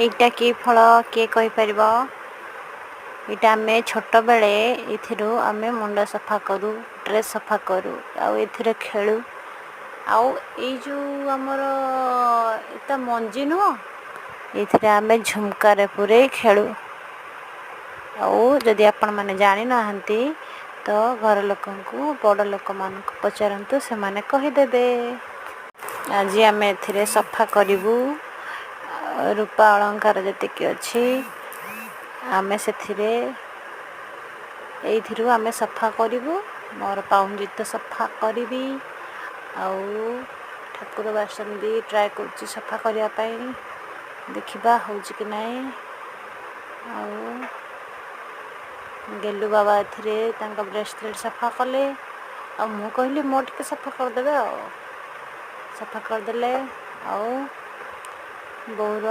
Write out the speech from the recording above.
এইটা କି ଫଳ କିଏ କହିପାରିବ? ଏଇଟା ଆମେ ଛୋଟବେଳେ ଏଥିରୁ ଆମେ ମୁଣ୍ଡ ସଫା କରୁ, ଡ୍ରେସ୍ ସଫା କରୁ ଆଉ ଏଥିରେ ଖେଳୁ। ଆଉ ଏଇ ଯେଉଁ ଆମର ଏଟା ମଞ୍ଜି ନୁହଁ, ଏଥିରେ ଆମେ ଝୁମକାରେ ପୁରେଇ ଖେଳୁ। ଆଉ ଯଦି ଆପଣମାନେ ଜାଣିନାହାନ୍ତି ତ ଘର ଲୋକଙ୍କୁ, ବଡ଼ ଲୋକମାନଙ୍କୁ ପଚାରନ୍ତୁ, ସେମାନେ କହିଦେବେ। ଆଜି ଆମେ ଏଥିରେ ସଫା କରିବୁ ରୂପା ଅଳଙ୍କାର ଯେତିକି ଅଛି, ଆମେ ସେଥିରେ ଏଇଥିରୁ ଆମେ ସଫା କରିବୁ। ମୋର ପାଉଁଜି ତ ସଫା କରିବି, ଆଉ ଠାକୁର ବାସନ ବି ଟ୍ରାଏ କରୁଛି ସଫା କରିବା ପାଇଁ, ଦେଖିବା ହେଉଛି କି ନାହିଁ। ଆଉ ଗେଲୁ ବାବା ଏଥିରେ ତାଙ୍କ ବ୍ରେସଲେଟ୍ ସଫା କଲେ, ଆଉ ମୁଁ କହିଲି ମୋ ଟିକେ ସଫା କରିଦେବେ। ଆଉ ସଫା କରିଦେଲେ, ଆଉ ବୋଉର